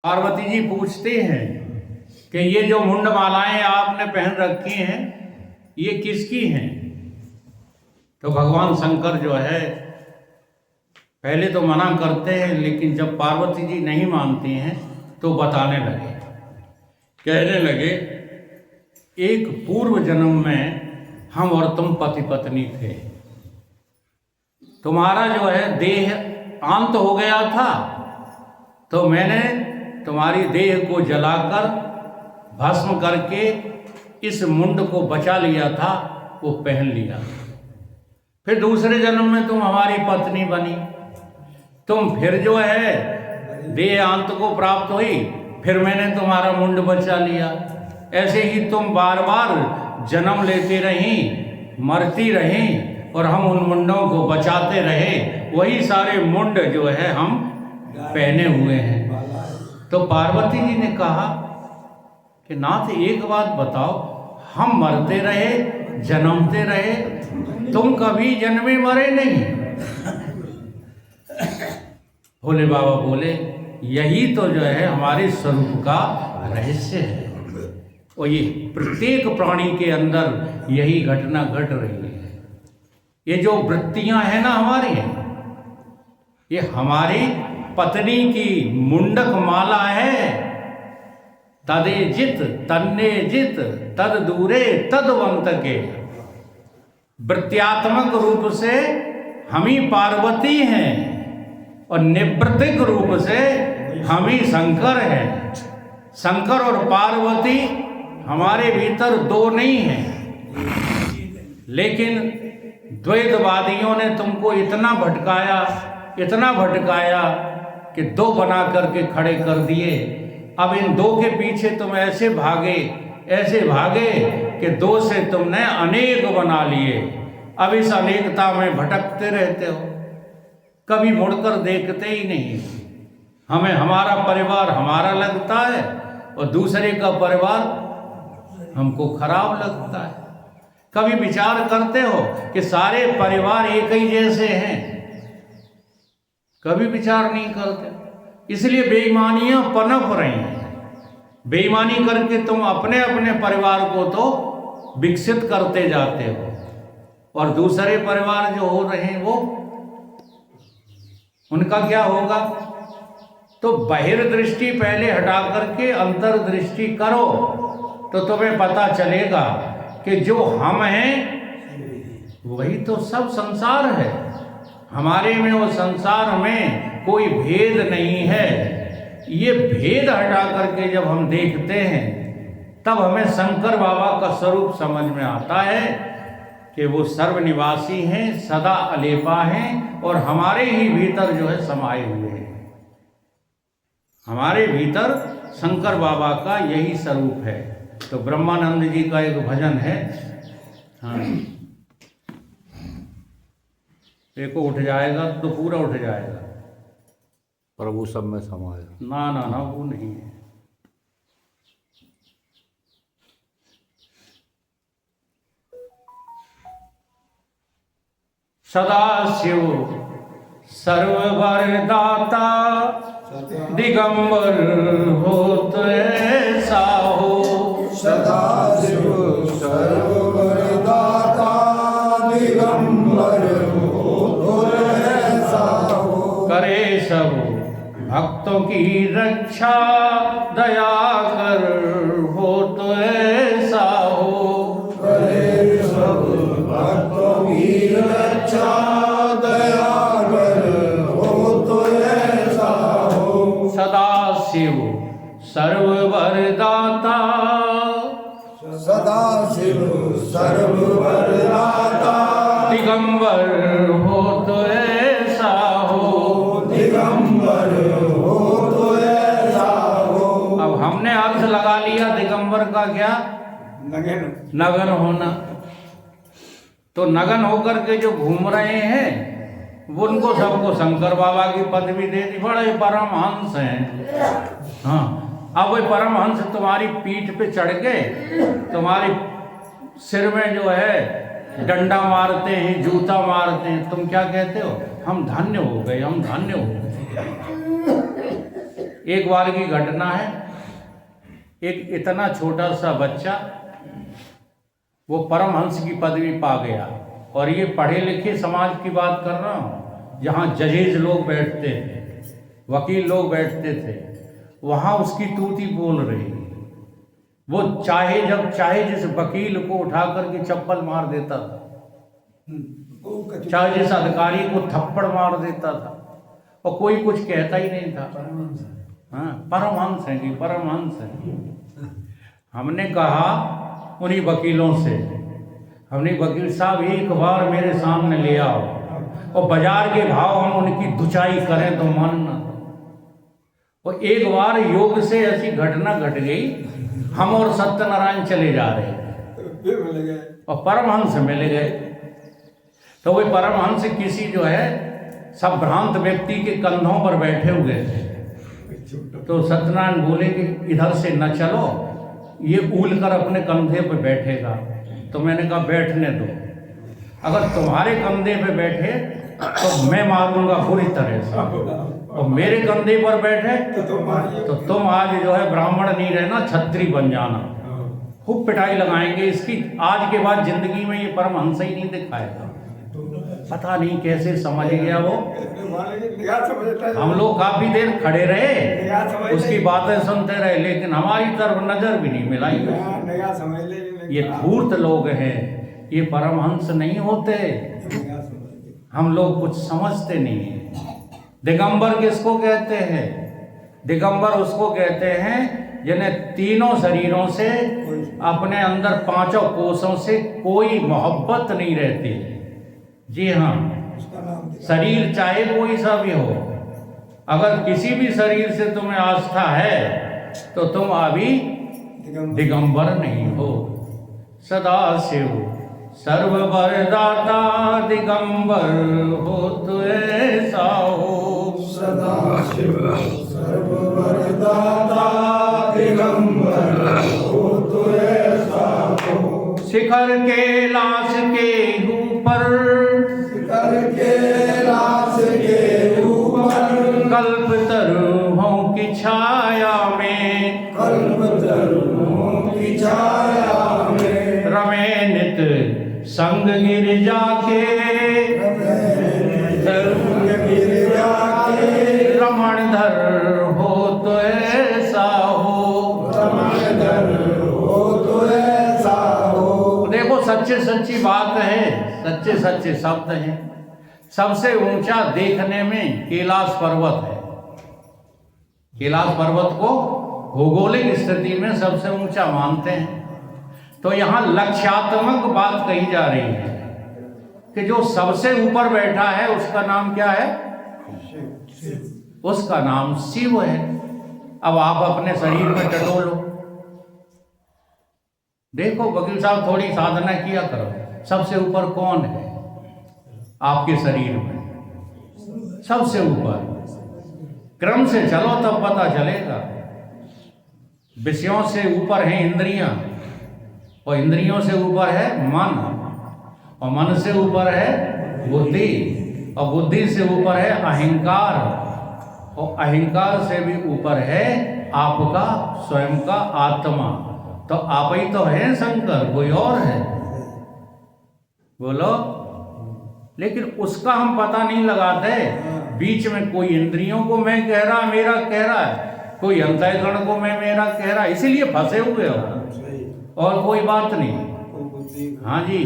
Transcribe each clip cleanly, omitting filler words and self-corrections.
पार्वती जी पूछते हैं कि ये जो मुंड मालाएं आपने पहन रखी हैं ये किसकी हैं। तो भगवान शंकर जो है पहले तो मना करते हैं, लेकिन जब पार्वती जी नहीं मानती हैं तो बताने लगे, कहने लगे एक पूर्व जन्म में हम और तुम पति पत्नी थे। तुम्हारा जो है देह अंत हो गया था तो मैंने तुम्हारी देह को जलाकर भस्म करके इस मुंड को बचा लिया था, वो पहन लिया। फिर दूसरे जन्म में तुम हमारी पत्नी बनी, तुम फिर जो है देह अंत को प्राप्त हुई, फिर मैंने तुम्हारा मुंड बचा लिया। ऐसे ही तुम बार बार जन्म लेती रही, मरती रही और हम उन मुंडों को बचाते रहे। वही सारे मुंड जो है हम पहने हुए हैं। तो पार्वती जी ने कहा कि नाथ एक बात बताओ, हम मरते रहे जन्मते रहे, तुम कभी जन्मे मरे नहीं। भोले बाबा बोले यही तो जो है हमारे स्वरूप का रहस्य है, और ये प्रत्येक प्राणी के अंदर यही घटना घट रही है। ये जो वृत्तियां हैं ना हमारी, ये हमारी पत्नी की मुंडक माला है। तदे जित तन्ने जित तद दूरे तदवंत के। वृत्त्यात्मक रूप से हम ही पार्वती हैं और निवृत्तिक रूप से हम ही शंकर हैं। शंकर और पार्वती हमारे भीतर दो नहीं हैं, लेकिन द्वैतवादियों ने तुमको इतना भटकाया कि दो बना करके खड़े कर दिए। अब इन दो के पीछे तुम ऐसे भागे कि दो से तुमने अनेक बना लिए। अब इस अनेकता में भटकते रहते हो, कभी मुड़कर देखते ही नहीं। हमें हमारा परिवार हमारा लगता है और दूसरे का परिवार हमको खराब लगता है। कभी विचार करते हो कि सारे परिवार एक ही जैसे हैं? कभी विचार नहीं करते। इसलिए बेईमानियां पनप रही हैं। बेईमानी करके तुम अपने अपने परिवार को तो विकसित करते जाते हो, और दूसरे परिवार जो हो रहे हैं वो उनका क्या होगा। तो बहिर्दृष्टि पहले हटा करके अंतर्दृष्टि करो तो तुम्हें पता चलेगा कि जो हम हैं वही तो सब संसार है। हमारे में और संसार में कोई भेद नहीं है। ये भेद हटा करके जब हम देखते हैं तब हमें शंकर बाबा का स्वरूप समझ में आता है कि वो सर्वनिवासी हैं, सदा अलेपा हैं और हमारे ही भीतर जो है समाये हुए हैं। हमारे भीतर शंकर बाबा का यही स्वरूप है। तो ब्रह्मानंद जी का एक भजन है, हाँ, देखो उठ जाएगा तो पूरा उठ जाएगा, प्रभु सब में समाया। ना ना ना वो नहीं है। सदाशिव सर्ववरदाता दिगंबर होत ऐसा हो। सदाशिव सर्ववरदाता दिगंबर होत ऐसा हो। करे सब भक्तों की रक्षा दया कर हो तो ऐसा हो। करे सब भक्तों की रक्षा दया कर हो तो ऐसा हो। सदाशिव सर्ववरदाता सदाशिव सर्ववरदाता दिगंबर हो तो ऐसा हो। दिगंबर हो तो ऐसा हो। अब हमने अर्थ लगा लिया दिगंबर का क्या, नगन होना। तो नगन होकर के जो घूम रहे हैं वो उनको सबको शंकर बाबा की पदवी दे दी। बड़े परमहंस हैं। हाँ, अब वही परमहंस तुम्हारी पीठ पे चढ़ के तुम्हारी सिर में जो है डंडा मारते हैं, जूता मारते हैं, तुम क्या कहते हो? हम धन्य हो गए, हम धन्य हो गए। एक बार की घटना है, एक इतना छोटा सा बच्चा वो परमहंस की पदवी पा गया, और ये पढ़े लिखे समाज की बात कर रहा हूँ, जहाँ जजेज लोग बैठते थे, वकील लोग बैठते थे, वहाँ उसकी तूती बोल रही। वो चाहे जब चाहे जिस वकील को उठा करके चप्पल मार देता था, चाहे जिस अधिकारी को थप्पड़ मार देता था, और कोई कुछ कहता ही नहीं था। हाँ, परमहंस हैं जी, परमहंस हैं। हमने कहा उन्हीं वकीलों से, हमने वकील साहब एक बार मेरे सामने ले आओ और बाजार के भाव हम उनकी दुचाई करें तो मानना। और एक बार योग से ऐसी घटना घट गई, हम और सत्यनारायण चले जा रहे थे और परमहंस मिल गए। तो वो परमहंस किसी जो है सब भ्रांत व्यक्ति के कंधों पर बैठे हुए थे। तो सत्यनारायण बोले कि इधर से न चलो, ये ऊल कर अपने कंधे पे बैठेगा। तो मैंने कहा बैठने दो, अगर तुम्हारे कंधे पे बैठे तो मैं मारूंगा बुरी तरह से, और मेरे कंधे पर बैठे तो तुम आज जो है ब्राह्मण नहीं रहना, छत्री बन जाना। खूब पिटाई लगाएंगे इसकी, आज के बाद जिंदगी में ये परमहंस ही नहीं दिखाएगा। पता नहीं कैसे समझ गया वो। हम लोग काफी देर खड़े रहे, उसकी बातें सुनते रहे, लेकिन हमारी तरफ नजर भी नहीं मिलाई। ये धूर्त लोग हैं, ये परमहंस नहीं होते। हम लोग कुछ समझते नहीं है। दिगंबर किसको कहते हैं? दिगंबर उसको कहते हैं जिन्हें तीनों शरीरों से, अपने अंदर पांचों कोषों से कोई मोहब्बत नहीं रहती। जी हाँ, शरीर चाहे कोई सा भी हो, अगर किसी भी शरीर से तुम्हें आस्था है तो तुम अभी दिगंबर नहीं हो। सदा शिव सर्ववरदाता दिगंबर हो तो ऐसा हो। सदा शिव सर्ववरदाता दिगंबर हो तो ऐसा हो। शिखर कैलाश के ऊपर, शिखर कैलाश के ऊपर, कल्पतरुओं की छाया में, कल्पतरुओं की छाया में, रमे नित संग गिरिजा के, गिरिजा के, रमण धर हो तो ऐसा हो। रमण धर हो तो ऐसा हो। देखो सच्चे सच्ची बात है, सच्चे सच्चे शब्द हैं। सबसे ऊंचा देखने में कैलाश पर्वत है। कैलाश पर्वत को भौगोलिक स्थिति में सबसे ऊंचा मानते हैं। तो यहाँ लक्ष्यात्मक बात कही जा रही है कि जो सबसे ऊपर बैठा है उसका नाम क्या है? उसका नाम शिव है। अब आप अपने शरीर में टटोलो, देखो वकील साहब थोड़ी साधना किया करो, सबसे ऊपर कौन है आपके शरीर में? सबसे ऊपर क्रम से चलो तब पता चलेगा। विषयों से ऊपर है इंद्रियां, और इंद्रियों से ऊपर है मन, और मन से ऊपर है बुद्धि, और बुद्धि से ऊपर है अहंकार, और अहंकार से भी ऊपर है आपका स्वयं का आत्मा। तो आप ही तो हैं शंकर, कोई और है? बोलो। लेकिन उसका हम पता नहीं लगाते। बीच में कोई इंद्रियों को मैं कह रहा, मेरा कह रहा है, कोई अंतःकरण को मैं मेरा कह रहा, इसीलिए फंसे हुए हो, और कोई बात नहीं। हाँ जी,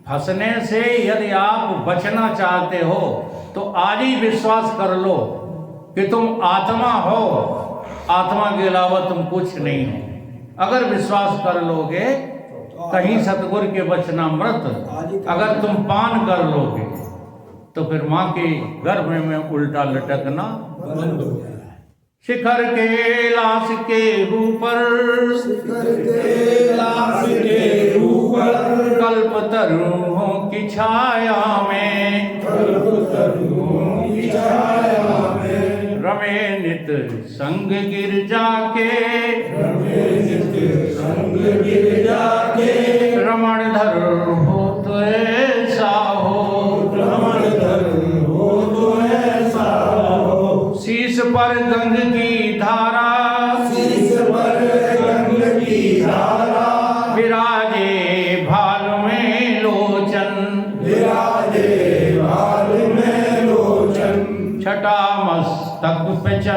फंसने से यदि आप बचना चाहते हो तो आज ही विश्वास कर लो कि तुम आत्मा हो, आत्मा के अलावा तुम कुछ नहीं हो। अगर विश्वास कर लोगे, कहीं सतगुरु के वचनामृत अगर तुम पान कर लोगे तो फिर माँ के गर्भ में उल्टा लटकना बंद हो जाए। शिखर कैलाश के ऊपर, शिखर कैलाश के ऊपर, कल्पतरुओं की छाया में, कल्पतरुओं की छाया में, रमे नित संग गिरजा के, रमे नित संग गिरजा के, रमण धर हो तो ऐसा हो। रमण धर हो तो ऐसा हो। शीश पर गंग की धारा,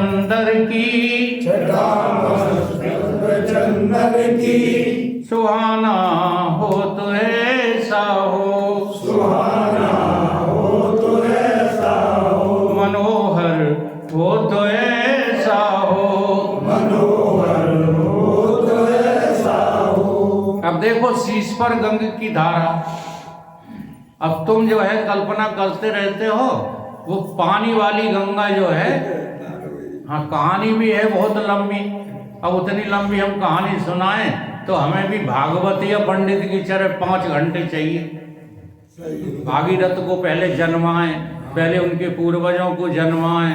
चंदर की, छटा मस्तक चंदन की, सुहाना हो तो ऐसा हो, सुहाना हो तो ऐसा हो, मनोहर हो तो ऐसा हो, मनोहर हो तो ऐसा हो। अब देखो शीश पर गंग की धारा। अब तुम जो है कल्पना करते रहते हो वो पानी वाली गंगा जो है, हाँ कहानी भी है बहुत लंबी। अब उतनी लंबी हम कहानी सुनाएं तो हमें भी भागवत या पंडित की तरह 5 घंटे चाहिए। भागीरथ को पहले जन्माएं, पहले उनके पूर्वजों को जन्माएं,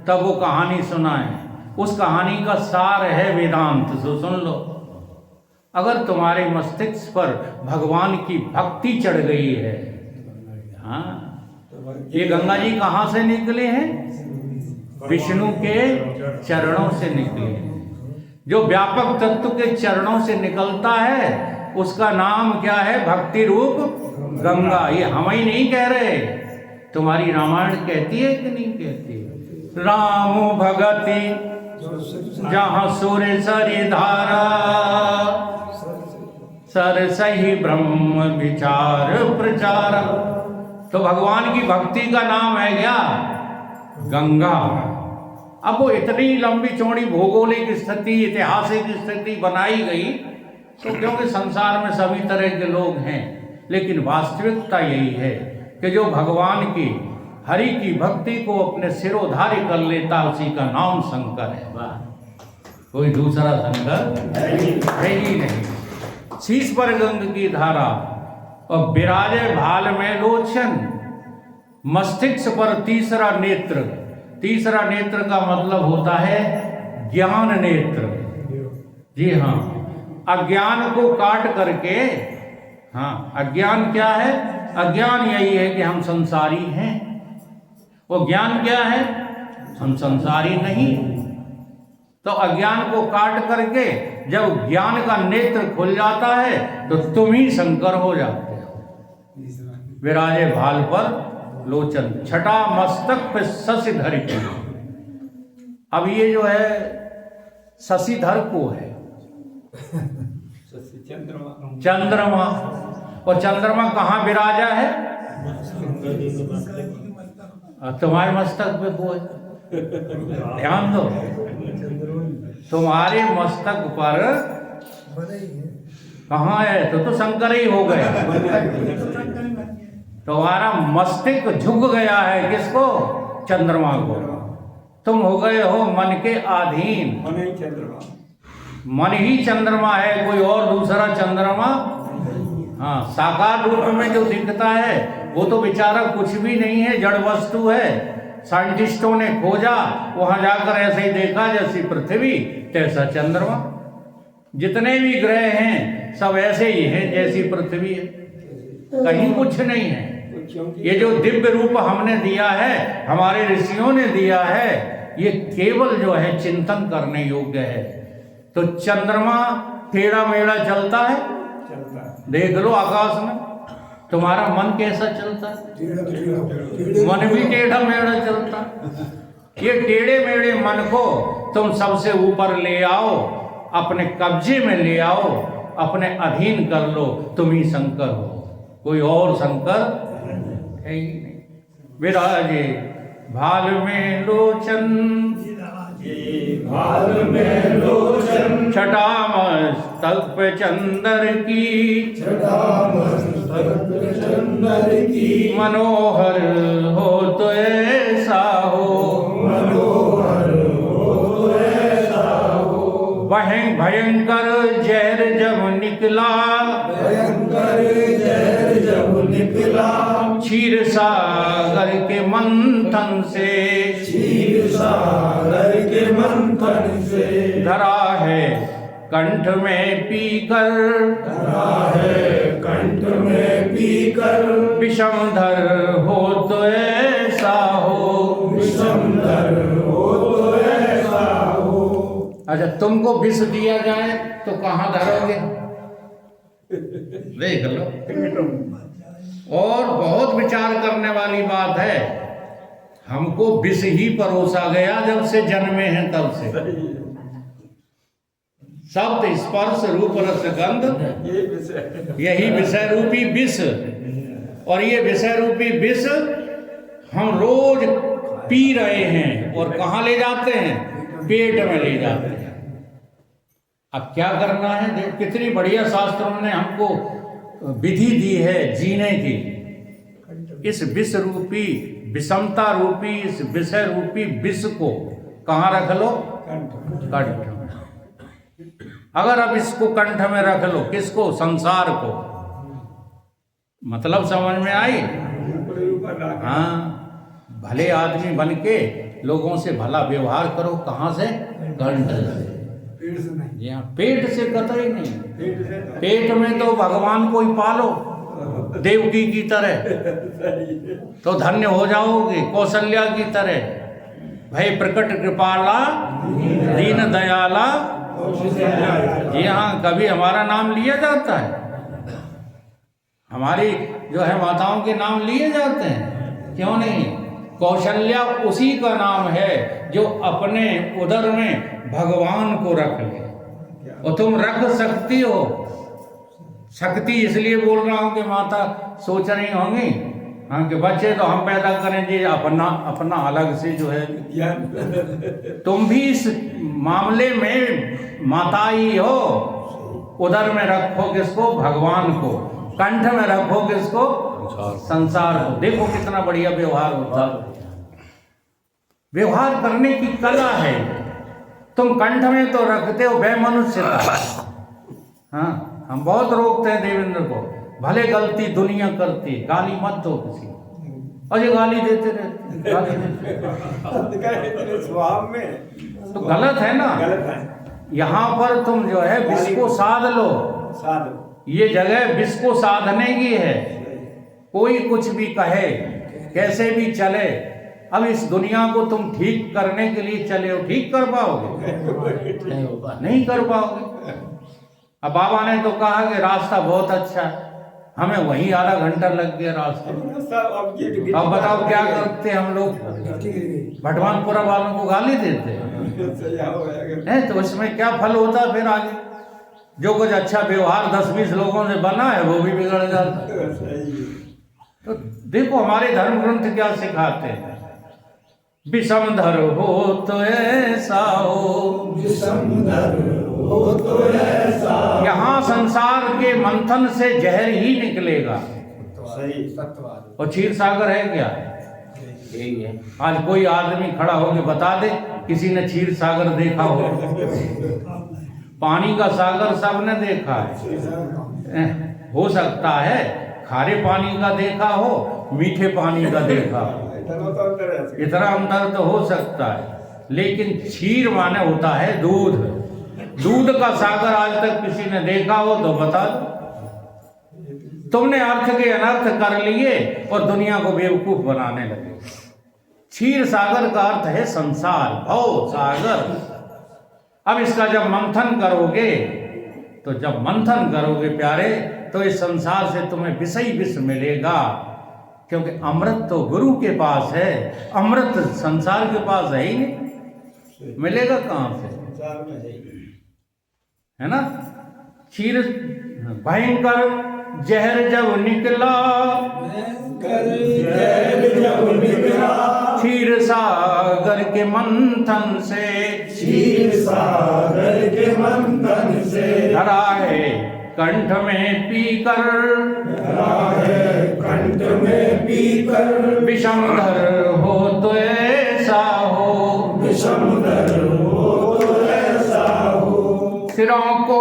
तब वो कहानी सुनाएं। उस कहानी का सार है वेदांत, तो सुन लो। अगर तुम्हारे मस्तिष्क पर भगवान की भक्ति चढ़ गई है, हाँ, ये गंगा जी कहाँ से निकले हैं? विष्णु के चरणों से निकले हैं। जो व्यापक तत्व के चरणों से निकलता है उसका नाम क्या है? भक्ति रूप गंगा। ये हम ही नहीं कह रहे, तुम्हारी रामायण कहती है कि नहीं कहती? राम भगति जहाँ सुर सरि धारा, सर सही ब्रह्म विचार प्रचार। तो भगवान की भक्ति का नाम है क्या? गंगा। अब वो इतनी लंबी चौड़ी भौगोलिक स्थिति, ऐतिहासिक स्थिति बनाई गई तो क्योंकि संसार में सभी तरह के लोग हैं, लेकिन वास्तविकता यही है कि जो भगवान की हरि की भक्ति को अपने सिरोधार्य कर लेता उसी का नाम शंकर है। कोई दूसरा शंकर है ही नहीं। शीश पर गंग की धारा और विराजे भाल में लोचन, मस्तिष्क पर तीसरा नेत्र। तीसरा नेत्र का मतलब होता है ज्ञान नेत्र। जी हाँ, अज्ञान को काट करके, हाँ अज्ञान क्या है? अज्ञान यही है कि हम संसारी हैं। वो ज्ञान क्या है? हम संसारी नहीं। तो अज्ञान को काट करके जब ज्ञान का नेत्र खुल जाता है तो तुम ही शंकर हो जाते हो। विराजे भाल पर लोचन, छटा मस्तक पे शशिधर की। अब ये जो है शशिधर को है चंद्रमा। और चंद्रमा कहाँ विराजा है? तुम्हारे मस्तक पे वो है। ध्यान दो, तुम्हारे मस्तक पर कहाँ है? तो शंकर ही हो गए। तुम्हारा मस्तिष्क झुक गया है किसको? चंद्रमा को। तुम हो गए हो मन के अधीन। मन ही चंद्रमा है, कोई और दूसरा चंद्रमा? हाँ, साकार रूप में जो दिखता है वो तो बेचारा कुछ भी नहीं है, जड़ वस्तु है। साइंटिस्टों ने खोजा, वहां जाकर ऐसे ही देखा जैसी पृथ्वी तैसा चंद्रमा। जितने भी ग्रह हैं सब ऐसे ही हैं जैसी पृथ्वी है, कहीं कुछ नहीं है। ये जो दिव्य रूप हमने दिया है, हमारे ऋषियों ने दिया है, ये केवल जो है चिंतन करने योग्य है। तो चंद्रमा टेढ़ा मेढ़ा चलता है, देख लो आकाश में। तुम्हारा मन कैसा चलता है? मन भी टेढ़ा मेढ़ा चलता। ये टेढ़े मेढ़े मन को तुम सबसे ऊपर ले आओ, अपने कब्जे में ले आओ, अपने अधीन कर लो, तुम ही शंकर हो, कोई और शंकर है ही नहीं। विराजे भाल में लोचन, भाल में लोचन, छटा मस्तक पे चंदर की, छटा मस्तक चंदर की, मनोहर हो तो ऐसा हो, मनोहर हो तो ऐसा हो। भयंकर जहर जब निकला, भयंकर जहर जब निकला, क्षीर सागर के मंथन से, क्षीर सागर के मंथन से, धरा है कंठ में पीकर, धरा है कंठ में पीकर, विषमधर हो तो ऐसा हो, विषमधर हो तो ऐसा हो। अच्छा, तुमको विष दिया जाए तो कहाँ धरोगे? देख लो। और बहुत विचार करने वाली बात है। हमको विष ही परोसा गया जब से जन्मे हैं तब से। शब्द स्पर्श रूप रस गंध यही विषय रूपी विष, और ये विषय रूपी विष हम रोज पी रहे हैं और कहाँ ले जाते हैं? पेट में ले जाते हैं। अब क्या करना है? देख कितनी बढ़िया शास्त्रों ने हमको विधि दी है जीने की। इस विष रूपी विषमता रूपी इस विषय रूपी विष को कहाँ रख लो? कंठ में। अगर अब इसको कंठ में रख लो, किसको? संसार को। मतलब समझ में आई? हाँ, भले आदमी बन के लोगों से भला व्यवहार करो। कहाँ से? कंठ से। जी हाँ, पेट से कतई नहीं। पेट में तो भगवान को ही पालो देवकी की तरह, तो धन्य हो जाओगे, कौशल्या की तरह। भाई प्रकट कृपाला दीन दयाला। जी हाँ, कभी हमारा नाम लिया जाता है? हमारी जो है माताओं के नाम लिए जाते हैं? क्यों नहीं? कौशल्या उसी का नाम है जो अपने उदर में भगवान को रख ले। और तुम रख सकती हो। शक्ति इसलिए बोल रहा हूं कि माता सोच रही होंगी हाँ, कि बच्चे तो हम पैदा करेंगे अपना अलग से जो है। तुम भी इस मामले में माता ही हो। उदर में रखो किसको? भगवान को। कंठ में रखो किसको? संसार को। देखो कितना बढ़िया व्यवहार होता है। व्यवहार करने की कला है। तुम कंठ में तो रखते हो बेमनुष्यता। हाँ, हम बहुत रोकते हैं देवेंद्र को, भले गलती दुनिया करती, गाली मत दो किसी को। और ये गाली देते रहते, गाली देते स्वभाव में तो गलत है ना। गलत है। यहाँ पर तुम जो है विष को साध लो। ये जगह विष को साधने की है। कोई कुछ भी कहे, कैसे भी चले, अब इस दुनिया को तुम ठीक करने के लिए चले हो, ठीक कर पाओगे? नहीं कर पाओगे। अब बाबा ने तो कहा कि रास्ता बहुत अच्छा है, हमें वहीं आधा घंटा लग गया रास्ते में। अब बताओ क्या करते हम लोग? भटवानपुरा वालों को गाली देते हैं, तो इसमें क्या फल होता फिर आगे? जो कुछ अच्छा व्यवहार 10-20 लोगों से बना है वो भी बिगड़ जाता है। तो देखो हमारे धर्म ग्रंथ क्या सिखाते हैं? विषमधर हो तो ऐसा हो, विषमधर हो तो ऐसा। यहाँ संसार के मंथन से जहर ही निकलेगा। सही। और क्षीर सागर है क्या? यही है। आज कोई आदमी खड़ा होकर बता दे किसी ने क्षीर सागर देखा हो? पानी का सागर सबने देखा है। हो सकता है खारे पानी का देखा हो, मीठे पानी का देखा हो, इतना अंतर तो हो सकता है। लेकिन क्षीर माने होता है दूध। दूध का सागर आज तक किसी ने देखा हो तो बता दो। तुमने अर्थ के अनर्थ कर लिए और दुनिया को बेवकूफ बनाने लगे। क्षीर सागर का अर्थ है संसार, भव सागर। अब इसका जब मंथन करोगे, तो जब मंथन करोगे प्यारे, तो इस संसार से तुम्हें विष ही विष मिलेगा। क्योंकि अमृत तो गुरु के पास है, अमृत संसार के पास है ही नहीं। मिलेगा कहाँ से? है ना? क्षीर भयंकर जहर जब निकला, क्षीर सागर के मंथन से, क्षीर सागर के मंथन से धरा है कंठ में पीकर, धरा है कंठ में पीकर। विषमधर हो तो ऐसा हो, विषमधर हो तो ऐसा हो। सिरों को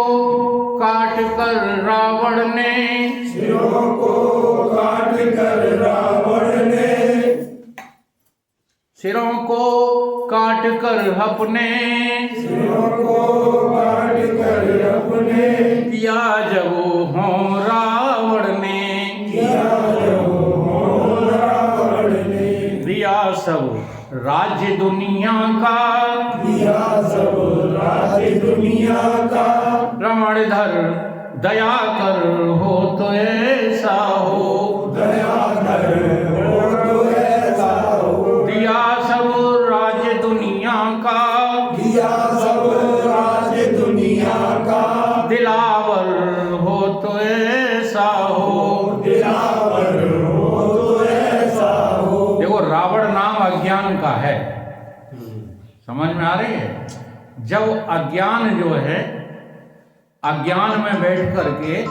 काट कर रावण ने, सिरों को काट कर रावण ने, सिरों को काट कर अपने, सिरों को काट कर अपने, किया जब हो रावण ने, किया जब हो रावण ने। दिया सब राज्य दुनिया का, दिया सब राज्य दुनिया का। रमणधर दया कर हो तो ऐसा हो, दया कर हो तो ऐसा हो। दिया समझ में आ रही है? जब अज्ञान जो है, अज्ञान में बैठ करके,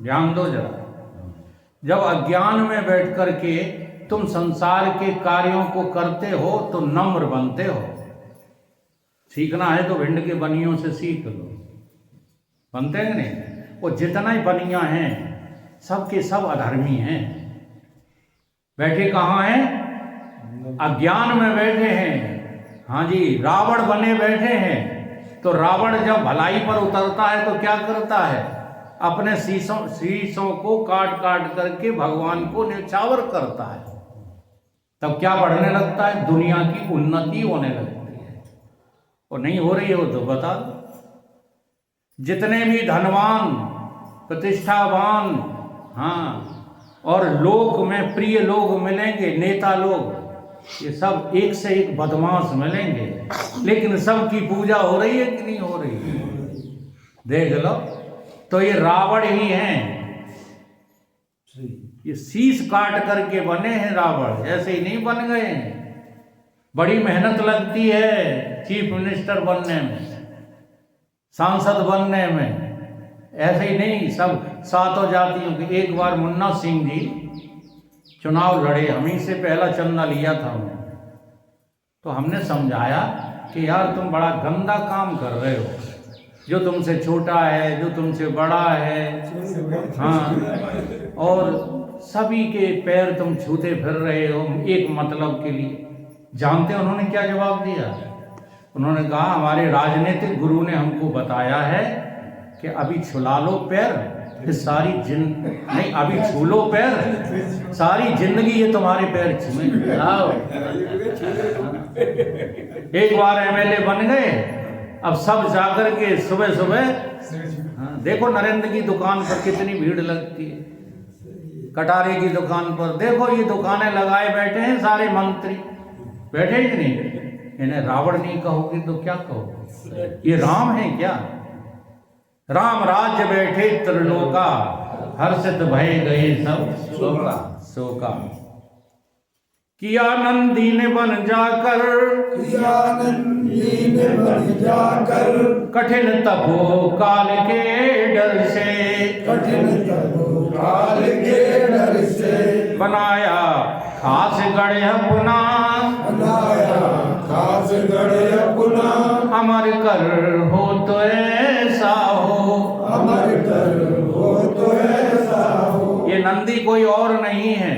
ध्यान दो जरा, जब अज्ञान में बैठ करके तुम संसार के कार्यों को करते हो तो नम्र बनते हो। सीखना है तो भिंड के बनियों से सीख लो, बनते हैं नहीं? वो जितना ही बनिया हैं सब के सब अधर्मी हैं। बैठे कहाँ हैं? अज्ञान में बैठे हैं। हाँ जी, रावण बने बैठे हैं। तो रावण जब भलाई पर उतरता है तो क्या करता है? अपने शीशों को काट काट करके भगवान को न्यौछावर करता है। तब क्या बढ़ने लगता है? दुनिया की उन्नति होने लगती है। और नहीं हो रही हो तो बता दो। जितने भी धनवान, प्रतिष्ठावान, हाँ, और लोक में प्रिय लोग मिलेंगे, नेता लोग, ये सब एक से एक बदमाश मिलेंगे। लेकिन सबकी पूजा हो रही है कि नहीं हो रही? देख लो, तो ये रावण ही हैं। ये शीश काट करके बने हैं रावण, ऐसे ही नहीं बन गए हैं। बड़ी मेहनत लगती है चीफ मिनिस्टर बनने में, सांसद बनने में, ऐसे ही नहीं। सब सातों जातियों के। एक बार मुन्ना सिंह जी चुनाव लड़े, हम ही से पहला चंदा लिया था हमने। तो हमने समझाया कि यार तुम बड़ा गंदा काम कर रहे हो, जो तुमसे छोटा है, जो तुमसे बड़ा है, हाँ, और सभी के पैर तुम छूते फिर रहे हो एक मतलब के लिए। जानते उन्होंने क्या जवाब दिया? उन्होंने कहा हमारे राजनीतिक गुरु ने हमको बताया है कि अभी छुला लो पैर, फिर सारी नहीं, अभी छू लो पैर, सारी जिंदगी ये तुम्हारे पैर छूएंगे। एक बार एमएलए बन गए, अब सब जाकर के सुबह सुबह, हाँ, देखो नरेंद्र की दुकान पर कितनी भीड़ लगती है, कटारे की दुकान पर देखो, ये दुकानें लगाए बैठे हैं सारे मंत्री, बैठे कि नहीं? इन्हें रावण नहीं कहोगे तो क्या कहोगे? ये राम है क्या? राम राज्य बैठे त्रिलोका, हर्षित भय गए सब शोका। किया नंदी ने बन जाकर, कठिन तपो काल के डर से, बनाया खास गढ़ अपना, अमर कर हो तो ऐसा हो, ये नंदी कोई और नहीं है।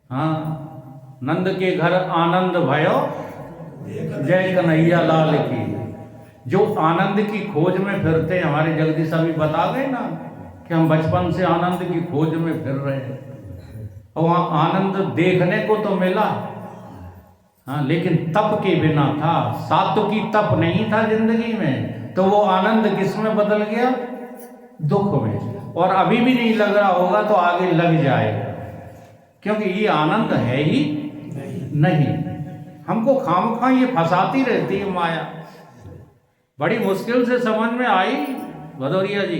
हाँ, नंद के घर आनंद भयो, जय कन्हैया लाल की। जो आनंद की खोज में फिरते हैं, हमारे जगदीश अभी बता गए ना कि हम बचपन से आनंद की खोज में फिर रहे हैं, और वहाँ आनंद देखने को तो मिला, हाँ, लेकिन तप के बिना था। सात्विकी तप नहीं था जिंदगी में, तो वो आनंद किस में बदल गया? दुख में। और अभी भी नहीं लग रहा होगा तो आगे लग जाएगा, क्योंकि ये आनंद है ही नहीं। हमको खामखा ये फंसाती रहती है माया। बड़ी मुश्किल से समझ में आई भदौरिया जी,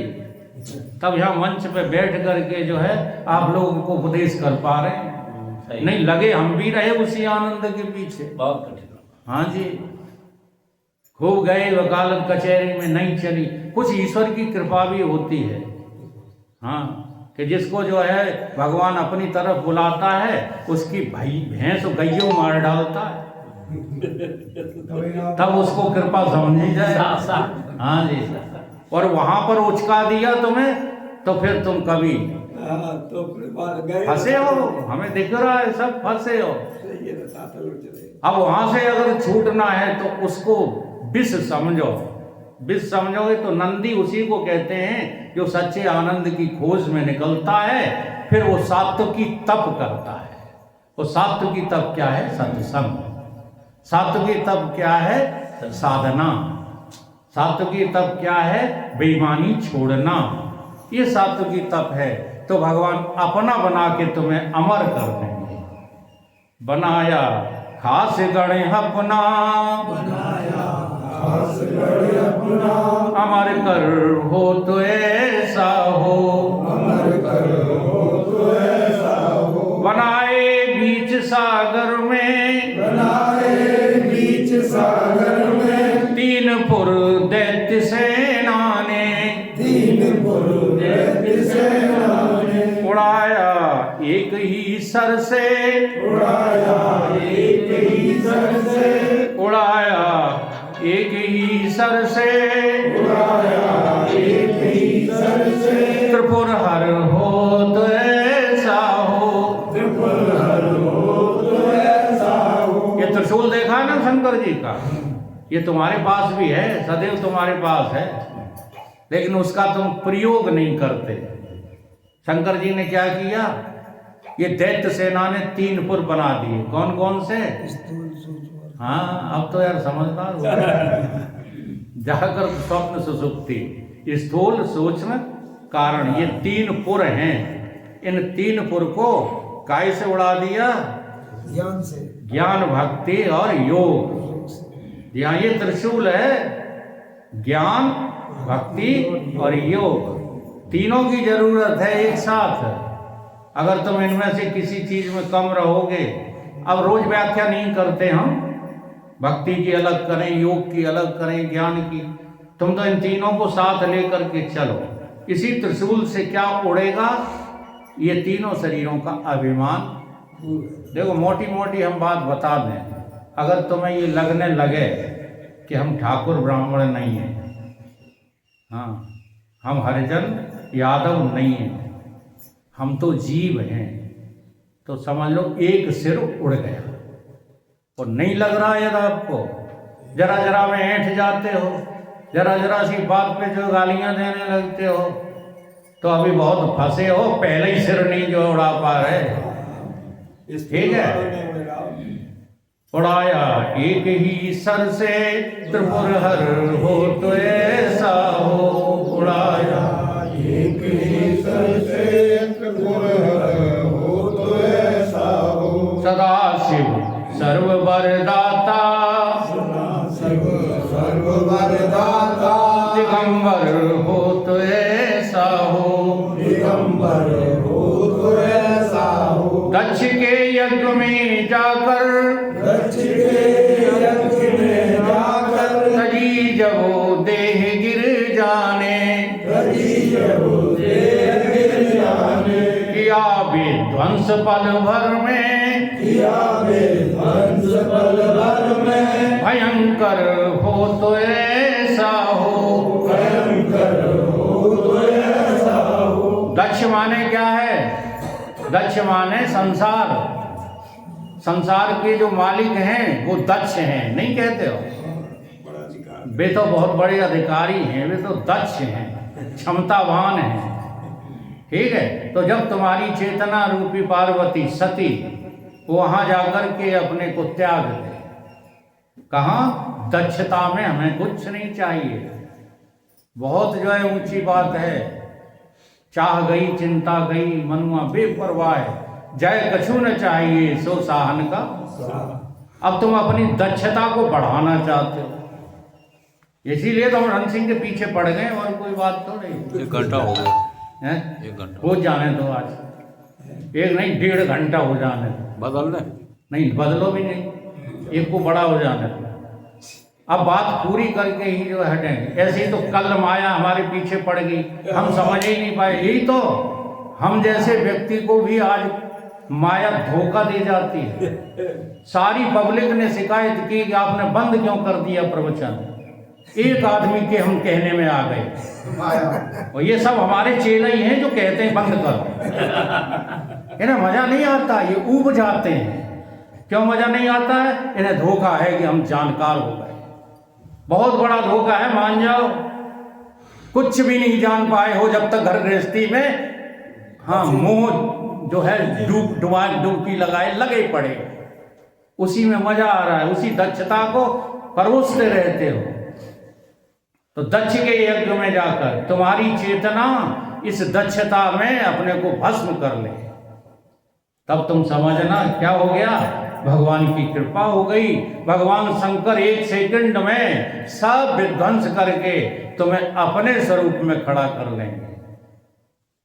तब यहाँ मंच पे बैठ करके जो है आप लोगों को उपदेश कर पा रहे हैं। नहीं लगे हम भी रहे उसी आनंद के पीछे, बहुत कठिन। हाँ जी, खूब गए, वकालत कचहरी में नहीं चली। कुछ ईश्वर की कृपा भी होती है, हाँ, कि जिसको जो है भगवान अपनी तरफ बुलाता है उसकी भैंस गैयों मार डालता है, तब उसको कृपा समझी जाए। हाँ जी, और वहां पर उचका दिया तुम्हें तो फिर तुम कभी फंसे हो, हमें दिख रहा है सब फंसे हो। अब वहां से अगर छूटना है तो उसको विष समझो। विष समझोगे तो नंदी उसी को कहते हैं जो सच्चे आनंद की खोज में निकलता है, फिर वो सात्विकी तप करता है। वो सात्विकी तप क्या है? सत्संग। सात्विकी तप क्या है? साधना। सात्विकी तप क्या है? बेईमानी छोड़ना। ये सात्विकी तप है। तो भगवान अपना बना के तुम्हें अमर कर देंगे। बनाया खास गण अपना, अमर कर हो तो ऐसा हो, बनाए बीच सागर में, दैत्य सेना ने, तीन पुर दैत्य सेना ने, उड़ाया एक ही सर से, उड़ाया एक ही सर से, उड़ाया एक ही सर से, उड़ाया एक ही सर से, त्रिपुर हर हो तो ऐसा हो। त्रिपुर हर हो तो ऐसा हो। ये त्रिशूल देखा है ना शंकर जी का, ये तुम्हारे पास भी है, सदैव तुम्हारे पास है, लेकिन उसका तुम प्रयोग नहीं करते। शंकर जी ने क्या किया, ये दैत्य सेना ने 3 पुर बना दिए। कौन कौन से? हाँ, अब तो यार समझदार हो गए। जाकर स्वप्न सुसुप्ति, स्थूल सूक्ष्म कारण, ये 3 पुर हैं। इन 3 पुर को काय से उड़ा दिया? ज्ञान से, ज्ञान, भक्ति और योग। यहाँ ये त्रिशूल है, ज्ञान, भक्ति और योग, तीनों की जरूरत है एक साथ। अगर तुम इनमें से किसी चीज में कम रहोगे, अब रोज व्याख्या नहीं करते हम, भक्ति की अलग करें, योग की अलग करें, ज्ञान की, तुम तो इन तीनों को साथ लेकर के चलो। इसी त्रिशूल से क्या उड़ेगा? ये तीनों शरीरों का अभिमान। देखो, मोटी मोटी हम बात बता दें, अगर तुम्हें ये लगने लगे कि हम ठाकुर ब्राह्मण नहीं हैं, हाँ, हम हरिजन यादव नहीं हैं, हम तो जीव हैं, तो समझ लो एक सिर उड़ गया। और नहीं लग रहा है यदि आपको, जरा जरा में ऐंठ जाते हो, जरा जरा सी बात पे जो गालियां देने लगते हो, तो अभी बहुत फंसे हो, पहले ही सिर नहीं जो उड़ा पा रहे। ठीक है, उड़ाया एक ही सर से, त्रिपुर हर हो तो ऐसा हो। उड़ाया एक ही सर से, त्रिपुर हर हो तो ऐसा हो। सदा शिव सर्व वरदाता, शिव सर्व वरदाता, दिगंबर हो तो ऐसा हो। दिगंबर हो तो ऐसा हो। दक्ष के यज्ञ में जाकर, दक्ष के यज्ञ में जाकर, तजी जब देह गिर जाने, तजी जब देह गिर जाने, किया विध्वंस पल भर में, किया विध्वंस पल भर में, भयंकर हो तो ऐसा हो। भयंकर हो तो ऐसा हो। दक्ष माने क्या है? दक्ष माने संसार, संसार के जो मालिक हैं वो दक्ष हैं, नहीं कहते हो? वे तो बहुत बड़े अधिकारी हैं, वे तो दक्ष हैं, क्षमतावान हैं। ठीक है, तो जब तुम्हारी चेतना रूपी पार्वती सती वहां जाकर के अपने को त्याग दे, कहाँ? दक्षता में हमें कुछ नहीं चाहिए। बहुत जो है ऊंची बात है, चाह गई चिंता गई मनुआ बेपरवाह, जय कछु न चाहिए सो साहन का। अब तुम अपनी दक्षता को बढ़ाना चाहते हो, इसीलिए तो हम रण सिंह के पीछे पड़ गए, और कोई बात तो नहीं। 1 घंटा हो गया है, 1 घंटा हो जाने दो, आज 1 नहीं 1.5 घंटा हो जाने दो। बदल ले। नहीं बदलो भी नहीं, एक को बड़ा हो जाने दो। अब बात पूरी करके ही जो हटेंगे, ऐसे ही तो कल माया हमारे पीछे पड़ गई, हम समझ ही नहीं पाए। यही तो हम जैसे व्यक्ति को भी आज माया धोखा दे जाती है। सारी पब्लिक ने शिकायत की कि आपने बंद क्यों कर दिया प्रवचन, एक आदमी के हम कहने में आ गए, और ये सब हमारे चेले ही हैं जो कहते हैं बंद कर। इन्हें मजा नहीं आता, ये ऊब जाते हैं। क्यों मजा नहीं आता है? इन्हें धोखा है कि हम जानकार हो गए। बहुत बड़ा धोखा है, मान जाओ। कुछ भी नहीं जान पाए हो जब तक घर गृहस्थी में, हाँ, मोह जो है डुबकी लगाए लगे पड़े, उसी में मजा आ रहा है, उसी दक्षता को परोसते रहते हो। तो दक्ष के यज्ञ में जाकर तुम्हारी चेतना इस दक्षता में अपने को भस्म कर ले, तब तुम समझना क्या हो गया, भगवान की कृपा हो गई। भगवान शंकर 1 सेकंड में सब विध्वंस करके तुम्हें अपने स्वरूप में खड़ा कर लेंगे।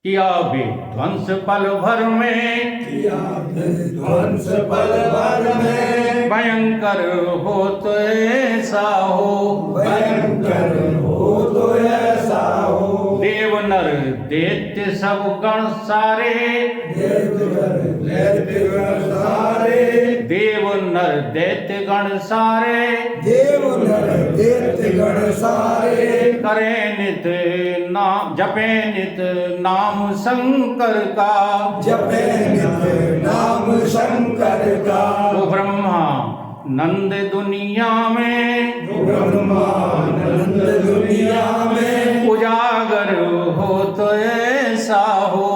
किया विध्वंस पल भर में, किया विध्वंस पल भर में, भयंकर हो तो ऐसा हो, भयंकर हो तो ऐसा हो। देव नर दैत्य सब गण सारे, दैत्य गण सारे, देव नर दैत्य गण सारे, देव नर दैत्य गण सारे, करे नित नाम जपे नित नाम शंकर का, जपे नित नाम शंकर का। वो ब्रह्मा नंद दुनिया में, ब्रह्मानंद दुनिया में, उजागर हो तो ऐसा हो,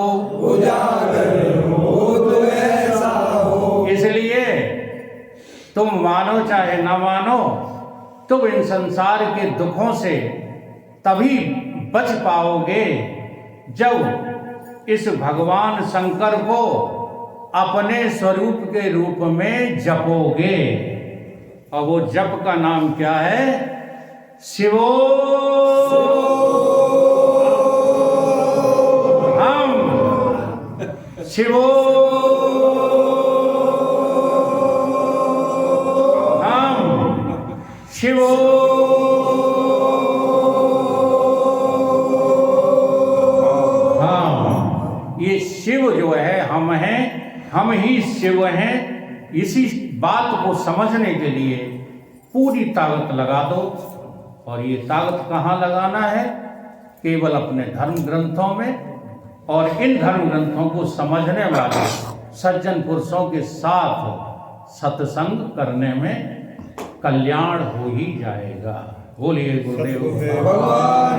उजागर हो तो ऐसा हो। इसलिए तुम मानो चाहे ना मानो, तुम इन संसार के दुखों से तभी बच पाओगे जब इस भगवान शंकर को अपने स्वरूप के रूप में जपोगे। और वो जप का नाम क्या है? शिवो हम, शिवो हम, शिवो हम। ये शिव जो है हम हैं, हम ही शिव हैं। इसी बात को समझने के लिए पूरी ताकत लगा दो। और ये ताकत कहाँ लगाना है? केवल अपने धर्म ग्रंथों में, और इन धर्म ग्रंथों को समझने वाले सज्जन पुरुषों के साथ सत्संग करने में कल्याण हो ही जाएगा। बोलिए गुरुदेव भगवान